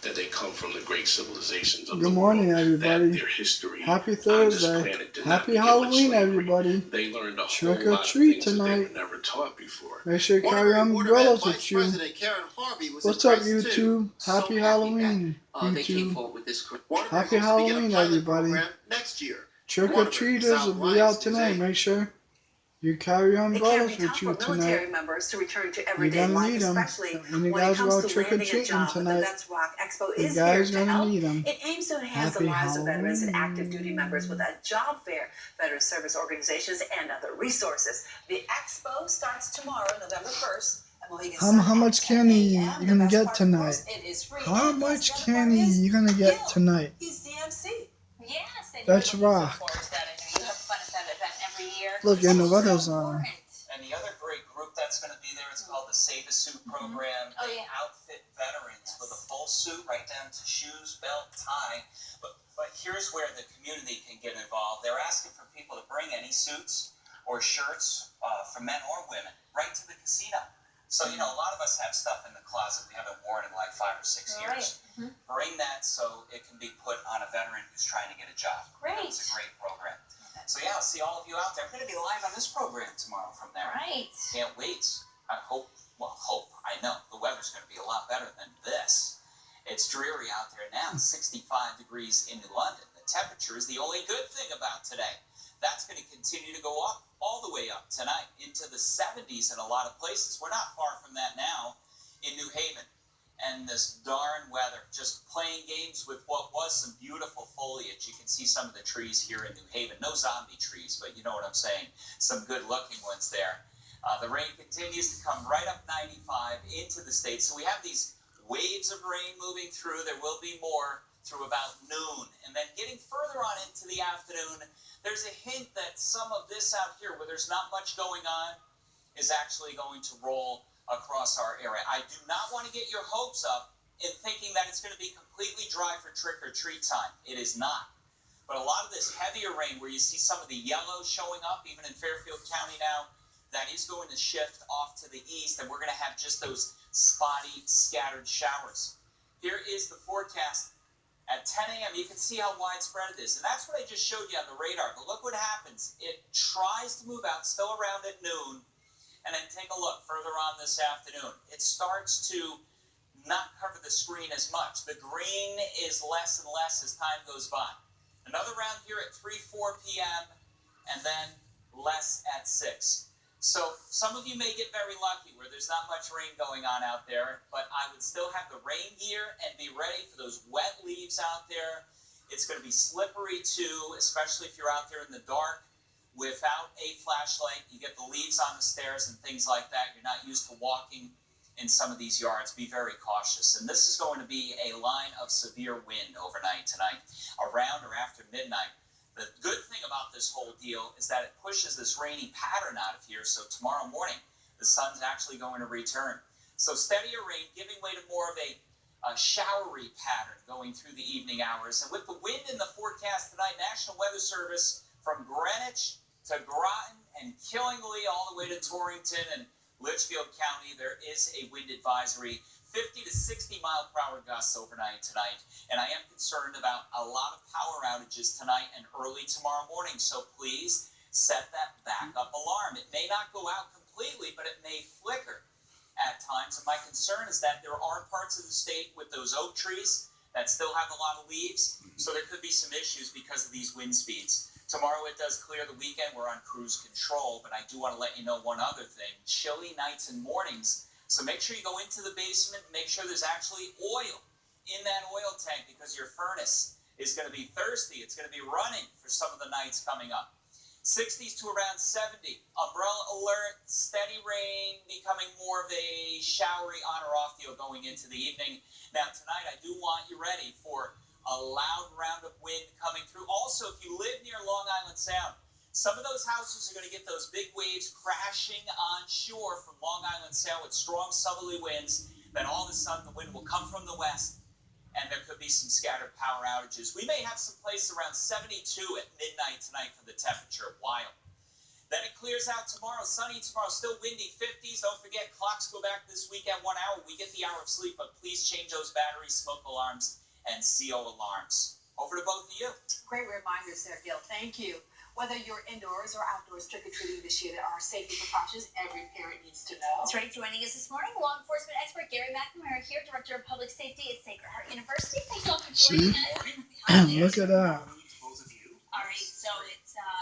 that they come from the great civilizations of Good the morning, world, everybody. that their history Happy on this Thursday. planet did not Happy begin with Halloween, slavery. everybody. They learned a whole Trick or lot of treat things that they were tonight. never taught before. Make sure you carry umbrellas with you. What's up, YouTube? Happy Halloween, YouTube. Happy Halloween, everybody. Trick or treaters will be out tonight. Make sure you carry umbrellas with you tonight. You're gonna need them when you guys go trick or treating tonight. You guys gonna need them. It aims to enhance the lives of veterans and active duty members with a job fair, veteran service organizations, and other resources. The expo starts tomorrow, November 1st. How much candy you gonna get tonight? How much candy you gonna get tonight? He's DMC. Yes, let's rock. Look, and the weather's on. And the other great group that's going to be there is called the Save a Suit program. They outfit veterans with a full suit, right down to shoes, belt, tie. But here's where the community can get involved. They're asking for people to bring any suits or shirts for men or women right to the casino. So, you know, a lot of us have stuff in the closet we haven't worn in like 5 or 6 years. Right. Bring that so it can be put on a veteran who's trying to get a job. Great. It's a great program. So yeah, I'll see all of you out there. I'm going to be live on this program tomorrow from there. Right. Can't wait. I I know the weather's going to be a lot better than this. It's dreary out there now, 65 degrees in London. The temperature is the only good thing about today. That's going to continue to go up all the way up tonight into the 70s in a lot of places. We're not far from that now in New Haven. And this darn weather, just playing games with what was some beautiful foliage. You can see some of the trees here in New Haven. No zombie trees, but you know what I'm saying. Some good-looking ones there. The rain continues to come right up 95 into the state. So we have these waves of rain moving through. There will be more through about noon. And then getting further on into the afternoon, there's a hint that some of this out here, where there's not much going on, is actually going to roll across our area. I do not want to get your hopes up in thinking that it's going to be completely dry for trick-or-treat time. It is not. But a lot of this heavier rain, where you see some of the yellow showing up, even in Fairfield County now, that is going to shift off to the east, and we're going to have just those spotty, scattered showers. Here is the forecast. At 10 a.m., you can see how widespread it is. And that's what I just showed you on the radar. But look what happens. It tries to move out still around at noon. And then take a look further on this afternoon. It starts to not cover the screen as much. The green is less and less as time goes by. Another round here at 3, 4 p.m. and then less at 6. So some of you may get very lucky where there's not much rain going on out there, but I would still have the rain gear and be ready for those wet leaves out there. It's going to be slippery too, especially if you're out there in the dark. Without a flashlight, you get the leaves on the stairs and things like that. You're not used to walking in some of these yards. Be very cautious. And this is going to be a line of severe wind overnight tonight, around or after midnight. The good thing about this whole deal is that it pushes this rainy pattern out of here. So tomorrow morning, the sun's actually going to return. So steadier rain giving way to more of a showery pattern going through the evening hours. And with the wind in the forecast tonight, National Weather Service from Greenwich to Groton and Killingly all the way to Torrington and Litchfield County, there is a wind advisory, 50 to 60 mile per hour gusts overnight tonight. And I am concerned about a lot of power outages tonight and early tomorrow morning. So please set that backup alarm. It may not go out completely, but it may flicker at times. And my concern is that there are parts of the state with those oak trees that still have a lot of leaves. So there could be some issues because of these wind speeds. Tomorrow it does clear the weekend. We're on cruise control, but I do want to let you know one other thing. Chilly nights and mornings. So make sure you go into the basement and make sure there's actually oil in that oil tank, because your furnace is going to be thirsty. It's going to be running for some of the nights coming up. 60s to around 70. Umbrella alert, steady rain, becoming more of a showery on or off deal going into the evening. Now tonight I do want you ready for a loud round of wind coming through. Also, if you live near Long Island Sound, some of those houses are going to get those big waves crashing on shore from Long Island Sound with strong southerly winds. Then all of a sudden the wind will come from the west, and there could be some scattered power outages. We may have some places around 72 at midnight tonight for the temperature. Wild. Then it clears out tomorrow. Sunny tomorrow, still windy, 50s. Don't forget, clocks go back this week at 1 hour. We get the hour of sleep, but please change those batteries, smoke alarms, and CO alarms. Over to both of you. Great reminders there, Gil. Thank you. Whether you're indoors or outdoors trick-or-treating this year, there are safety precautions every parent needs to know. That's right. Joining us this morning, law enforcement expert Gary McNamara here, Director of Public Safety at Sacred Heart University. Thanks all for joining us. Look at that. All right, so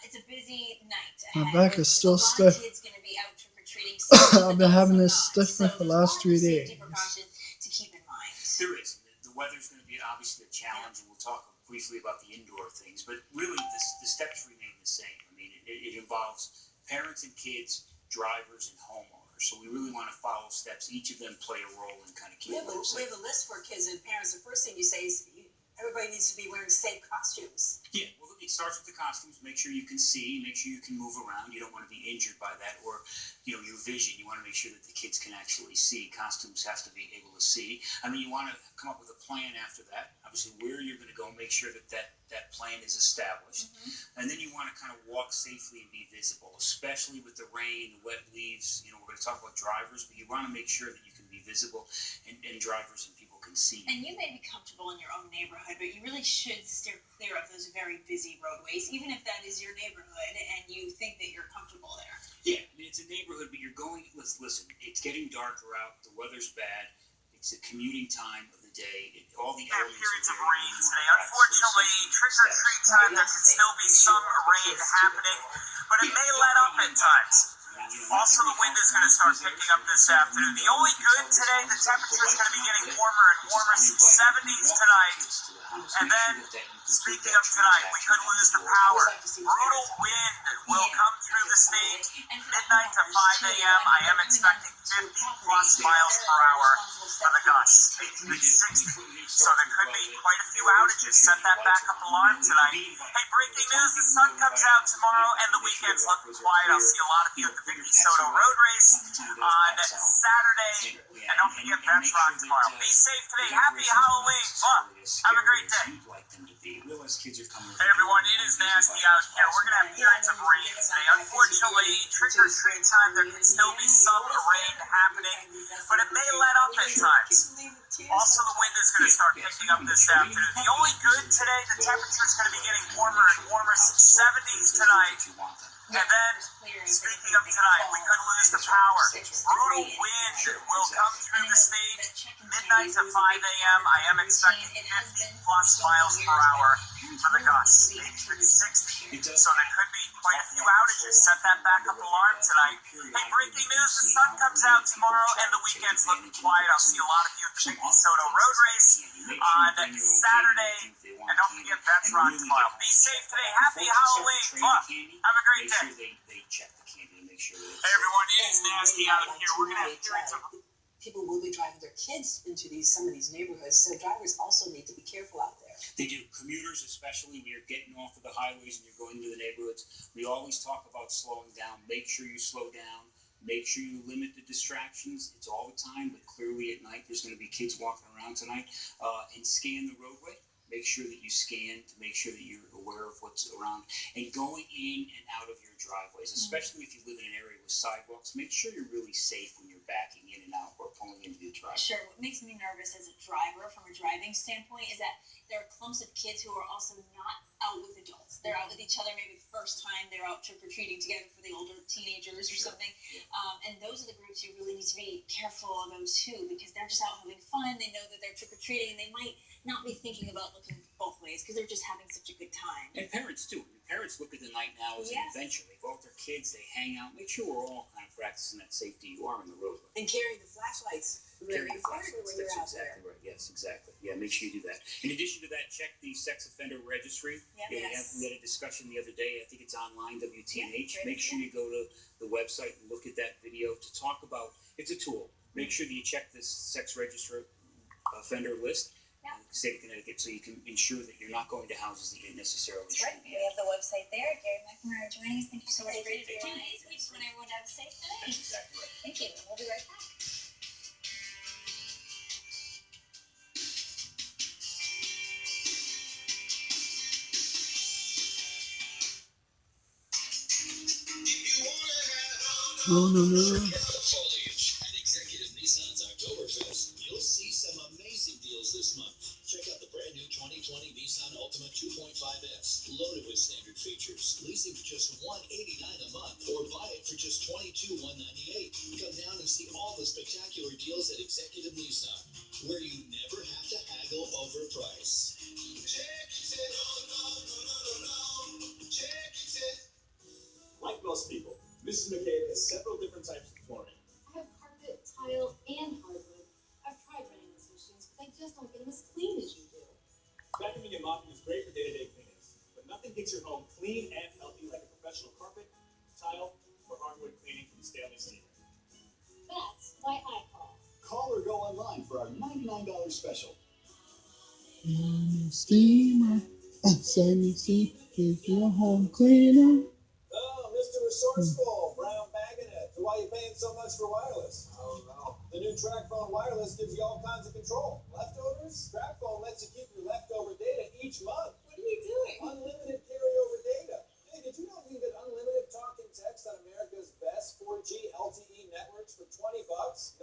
it's a busy night My ahead. back is still A lot stiff. of kids going to be out trick-or-treating. I've been having this stiffness for the last 3 days. Safety precautions to keep in mind. There is. The weather's going to be obviously a challenge, and we'll talk briefly about the indoor things. But really, the steps remain the same. I mean, it involves parents and kids, drivers and homeowners. So we really want to follow steps. Each of them play a role in kind of We keeping have them safe. a list for kids and parents. The first thing you say is everybody needs to be wearing safe costumes. Yeah, well, it starts with the costumes. Make sure you can see. Make sure you can move around. You don't want to be injured by that, or your vision. You want to make sure that the kids can actually see. Costumes have to be able to see. I mean, you want to come up with a plan after that. Obviously, where you're going to go. Make sure that plan is established, and then you want to kind of walk safely and be visible, especially with the rain, the wet leaves. We're going to talk about drivers, but you want to make sure that you can be visible, and drivers and people can see. And you may be comfortable in your own neighborhood, but you really should steer clear of those very busy roadways, even if that is your neighborhood and you think that you're comfortable there. Yeah, I mean, it's a neighborhood, but you're going. Listen, it's getting darker out. The weather's bad. It's a commuting time of the day. All the elements Periods of are rain there. today. Unfortunately, trick-or-treat time, there can still be some rain happening, but it may let up at times. Also, the wind is going to start picking up this afternoon. The only good today, the temperature is going to be getting warmer and warmer, 70s tonight. And then, speaking of tonight, we could lose the power. Brutal wind will come through the state, midnight to 5 a.m. I am expecting 50-plus miles per hour for the gusts, 60. So there could be quite a few outages. Set that backup alarm tonight. Hey, breaking news, the sun comes out tomorrow and the weekend's looking quiet. I'll see a lot of you at the Victory Soto Road Race on Saturday. And don't forget Vets Rock tomorrow. Be safe today. Happy Halloween. Have a great day. Hey everyone, it is nasty out here. We're going to have periods of rain today. Unfortunately, trick-or-treat time, there can still be some rain happening, but it may let up at times. Also, the wind is going to start picking up this afternoon. The only good today, the temperature is going to be getting warmer and warmer, 70s tonight. And then, speaking of tonight, we could lose the power. Brutal wind will come through the state, midnight to 5 a.m. I am expecting 50-plus miles per hour for the gusts, maybe 60. So there could be quite a few outages. Set that backup alarm tonight. Hey, breaking news, the sun comes out tomorrow and the weekend's looking quiet. I'll see a lot of you at the Victory Soto Road Race on Saturday. And don't forget Vets Rock tomorrow. Be safe today. Happy Halloween. Have a great day. Hey everyone, it is nasty out here. We're going to have periods of... People will be driving their kids into some of these neighborhoods, so drivers also need to be careful out there. They do. Commuters, especially when you're getting off of the highways and you're going into the neighborhoods, we always talk about slowing down. Make sure you slow down. Make sure you limit the distractions. It's all the time, but clearly at night there's going to be kids walking around tonight. And scan the roadway. Make sure that you scan to make sure that you're aware of what's around. And going in and out of your driveways, especially if you live in an area with sidewalks, make sure you're really safe when you're backing in and out or pulling into the driveway. Sure. What makes me nervous as a driver from a driving standpoint is that there are clumps of kids who are also not out with adults. They're out with each other maybe the first time they're out trick-or-treating together for the older teenagers or something. And those are the groups you really need to be careful of those too, because they're just out having fun. They know that they're trick-or-treating and they might not be thinking about looking both ways because they're just having such a good time. And parents too. Parents look at the night now as an adventure. They go with their kids, they hang out. Make sure we're all kind of practicing that safety you are on the roadway. And carrying the flashlights. Carry the flashlights. flashlights. That's exactly right. Yes, exactly. Yeah, make sure you do that. In addition to that, check the sex offender registry. We had a discussion the other day. I think it's online, WTNH. Make sure you go to the website and look at that video to talk about. It's a tool. Make sure that you check this sex register offender list. State of Connecticut, so you can ensure that you're not going to houses that you necessarily shouldn't be. We have the website there. Gary McNamara joining us. Thank you so much for your time. We just want everyone to have a safe day. Exactly right. Thank you. We'll be right back. If you No, no, no. Forget the foliage. At Executive Nissan's Oktoberfest, you'll see some amazing deals this month. Check out the brand new 2020 Nissan Altima 2.5S, loaded with standard features. Leasing for just $189 a month, or buy it for just $22,198. Come down and see all the spectacular deals at Executive Nissan, where you never have to haggle over price. Like most people, Mrs. McCabe has several different types of flooring. I have carpet, tile, and hardwood. I've tried running these machines, but they just don't get them as clean as you do. Vacuuming and mopping is great for day-to-day cleanings, but nothing gets your home clean and healthy like a professional carpet, tile, or hardwood cleaning from Stanley Steamer. That's why I call. Call or go online for our $99 special. Steamer, Sammy C is your home cleaner. Oh, Mr. Resourceful, Brown Bagonet. So why are you paying so much for wireless? Oh, no. The new TracFone Wireless gives you all kinds of control. Leftovers? TracFone lets you keep your leftover data each month. What are you doing? Unlimited carryover data. Hey, did you know you can get unlimited talk and text on America's best 4G LTE networks for $20?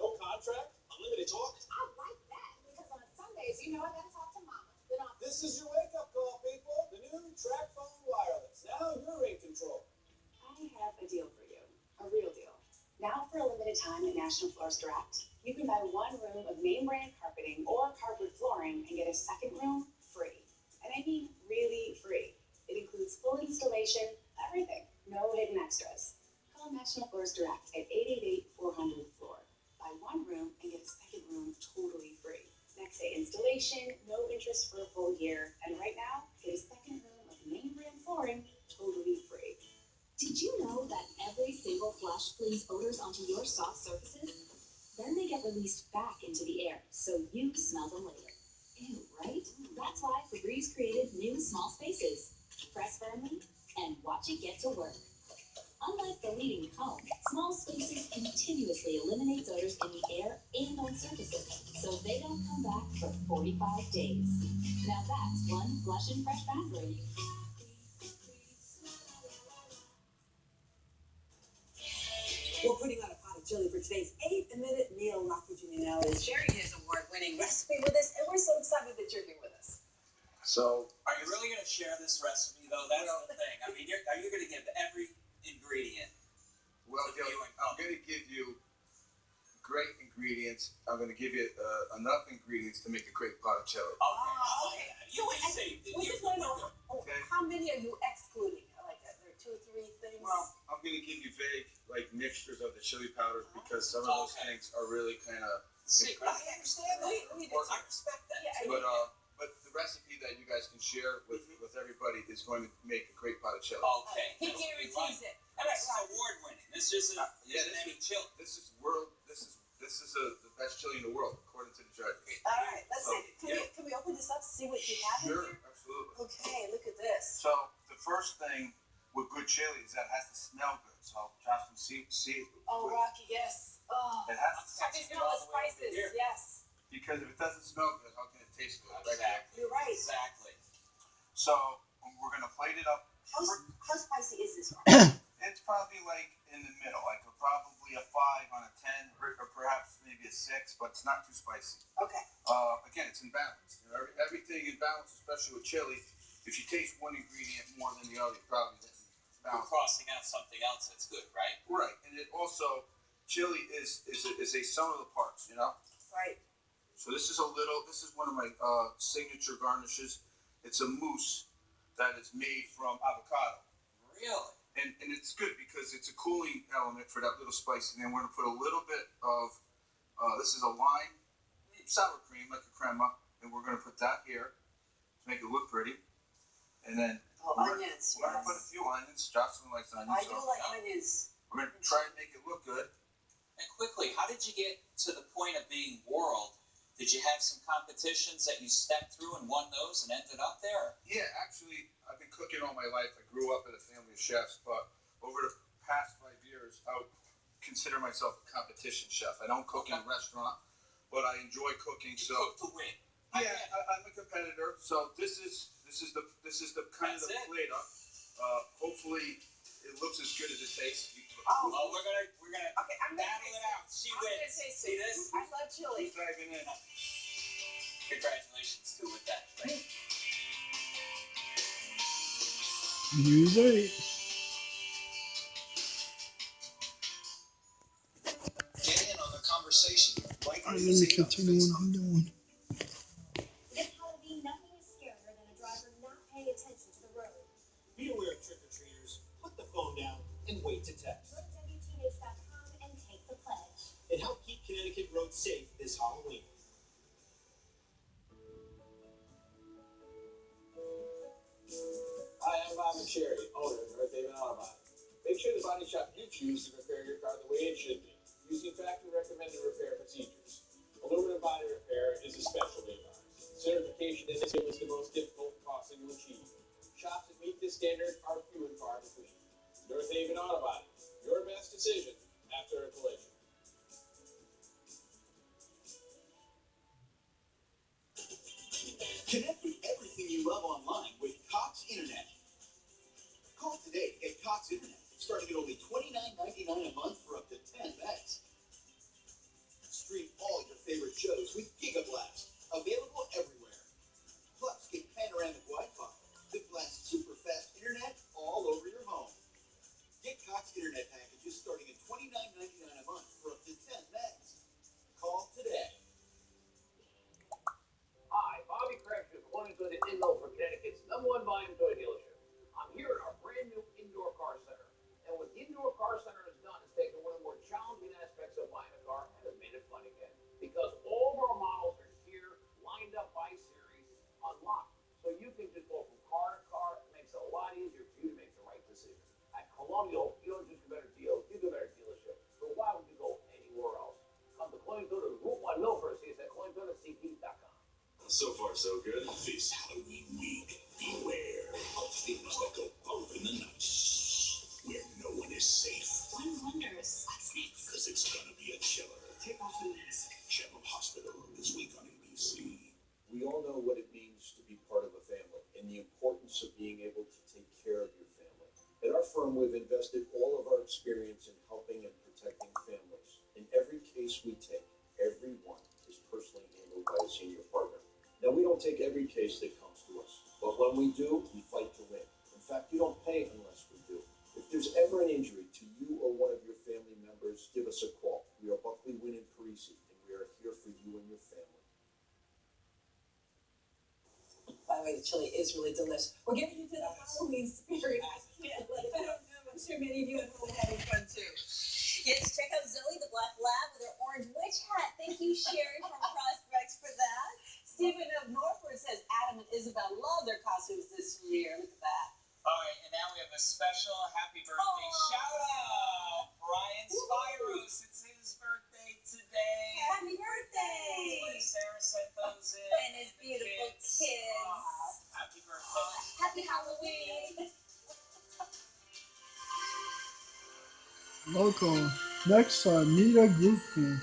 No contract? Unlimited talk? I like that because on Sundays, you know, I gotta talk to Mama. But on This is your wake-up call, people. The new TracFone Wireless. Now you're in control. I have a deal for you. A real deal. Now for a limited time at National Floors Direct, you can buy one room of name brand carpeting or carpet flooring and get a second room free. And I mean really free. It includes full installation, everything. No hidden extras. Call National Floors Direct at 888-400-FLOOR. Buy one room and get a second room totally free. Next day installation, no interest for a full year. And right now, get a second room of name brand flooring totally free. Did you know that every single flush flings odors onto your soft surfaces? Then they get released back into the air, so you smell them later. Ew, right? That's why Febreze created new small spaces. Press firmly and watch it get to work. Unlike the leading comb, small spaces continuously eliminate odors in the air and on surfaces, so they don't come back for 45 days. Now that's one flush and fresh bathroom. We're putting on a pot of chili for today's 8-minute meal. Rock Virginia now is sharing his award-winning recipe with us, and we're so excited that you're here with us. So, Are you really going to share this recipe, though? That's the thing. I mean, are you going to give every ingredient? Well, I'm going to give you great ingredients. I'm going to give you enough ingredients to make a great pot of chili. Okay. You ain't saved it. We just want to know Okay. how many are you excluding? Like, are there 2 or 3 things? Well, I'm going to give you vague, like, mixtures of the chili powders because some of those things are really kind of. Secret. I understand that. I respect that. Yeah, But the recipe that you guys can share with everybody is going to make a great pot of chili. Okay. he guarantees it. And this is award-winning. This isn't any chili. This is the best chili in the world, according to the judges. All right, let's see. Can we open this up to see what you have in Sure, here? absolutely. Okay, look at this. So the first thing with good chili is that it has to smell good. So Jocelyn, see. Oh, Rocky, yes. Oh, It has to, I can smell the spices. Yes, because if it doesn't smell good, how can it taste good? Right? Exactly. you're right. Exactly. So we're gonna plate it up. How spicy is this, Rocky? It's probably like in the middle, like probably a 5 on a 10, or perhaps maybe a 6, but it's not too spicy. Okay. Again, it's in balance. You know, everything in balance, especially with chili. If you taste one ingredient more than the other, you probably didn't We're balance. crossing out something else that's good, right? Right, and it also chili is a sum of the parts. You know. Right. So this is one of my signature garnishes. It's a mousse that is made from avocado. Really? And it's good because it's a cooling element for that little spice. And then we're going to put a little bit of, this is a lime sour cream, like a crema. And we're going to put that here to make it look pretty. And then Onions, we're going to put a few onions. Jocelyn likes onions. I do like onions. We're going to try and make it look good. And quickly, how did you get to the point of being world? Did you have some competitions that you stepped through and won those and ended up there? Yeah, actually, I've been cooking all my life. I grew up in a family of chefs, but over the past 5 years, I would consider myself a competition chef. I don't cook in a restaurant, but I enjoy cooking. You So cook to win. yeah, I'm a competitor. So this is the kind of the plate up. Hopefully, it looks as good as it tastes. Oh, we're gonna Okay, I'm gonna battle it out. See wins. See this? I love chili. Who's diving in? Congratulations too with that. News 8. Get in on the conversation. Alright, let me continue what I'm doing. This Halloween, nothing is scarier than a driver not paying attention to the road. Be aware of trick-or-treaters. Put the phone down and wait to text. Go to WTH.com and take the pledge. And help keep Connecticut roads safe this Halloween. Hi, I'm Bob McSherry, owner of North Haven Auto Body. Make sure the body shop you choose to repair your car the way it should be, using factory-recommended repair procedures. Aluminum body repair is a specialty of ours. Certification in this field is the most difficult and costly to achieve. Shops that meet this standard are few and far between. North Haven Auto Body, your best decision after a collision. Connect with everything you love online with Cox Internet. Call today at Cox Internet, starting at only $29.99 a month for up to 10 megs. Stream all your favorite shows with GigaBlast, available everywhere. Plus, get panoramic Wi-Fi that blasts super fast internet all over your home. Get Cox Internet packages starting at $29.99 a month for up to 10 megs. Call today. Hi, Bobby Crabtree, calling to the Inlow for Connecticut's #1 volume toy dealership. I'm here at our brand new indoor car center. And what the indoor car center has done is taken one of the more challenging aspects of buying a car and has made it fun again. Because all of our models are here, lined up by series, unlocked. So you can just go from car to car. It makes it a lot easier for you to make the right decision. At Colonial, you don't just get better deals, you get a better dealership. So why would you go anywhere else? Come to Colonial, go to Route 1 Milford, see us at ColonialCP.com. So far, so good. This Halloween week, beware of things that go bump in the night, where no one is safe. One wonders what's next. Because it's gonna be a killer. Take off the mask. General Hospital this week on ABC. We all know what it means to be part of a family and the importance of being able to take care of your family. At our firm, we've invested all of our experience in helping and protecting families. In every case we take, everyone is personally handled by a senior partner. Now, we don't take every case that comes to us, but when we do, we fight to win. In fact, you don't pay unless we do. If there's ever an injury to you or one of your family members, give us a call. We are Buckley, Wynn, and Parisi, and we are here for you and your family. By the way, the chili is really delicious. We're getting into the Halloween spirit. I can't let it go. I'm sure many of you have been having fun too. Yes, check out Zoe the Black Lab with her orange witch hat. Thank you, Sherry from Prospects, for that. Stephen of Norfolk says Adam and Isabel love their costumes this year. Look at that. All right, and now we have a special happy birthday shout out. Brian Spiros, it's his birthday today. Happy birthday! Sarah sent those in. And his beautiful kids. Happy birthday. Happy Halloween. Local. Next, meet a groupie.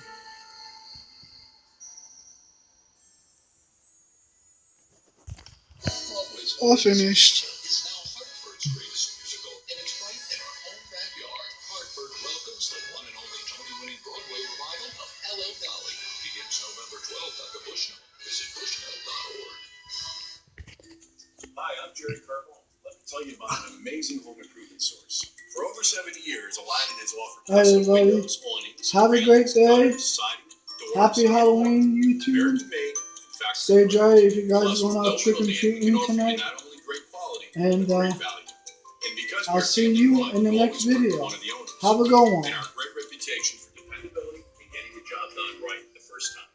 All finished. Is now Hartford's greatest musical, and it's right in our own backyard. Hartford welcomes the one and only Tony-winning Broadway revival of Hello Dolly. Begins November 12th at the Bushnell. Visit bushnell.org. Hi, I'm Jerry Kirkle. Let me tell you about an amazing home improvement source. For over 70 years, Aladdin has offered Hi, custom everybody. windows, awnings, Have a great day. siding, doors, Happy Halloween, YouTube. American-made, factory Stay dry if you guys Plus, going no out trick or middleman treating can offer you tonight. not only great quality, And but great value. And because I'll we're see family you run, in the we next always work with video. one of the owners. Have a good one. And our great reputation for dependability and getting the job done right the first time.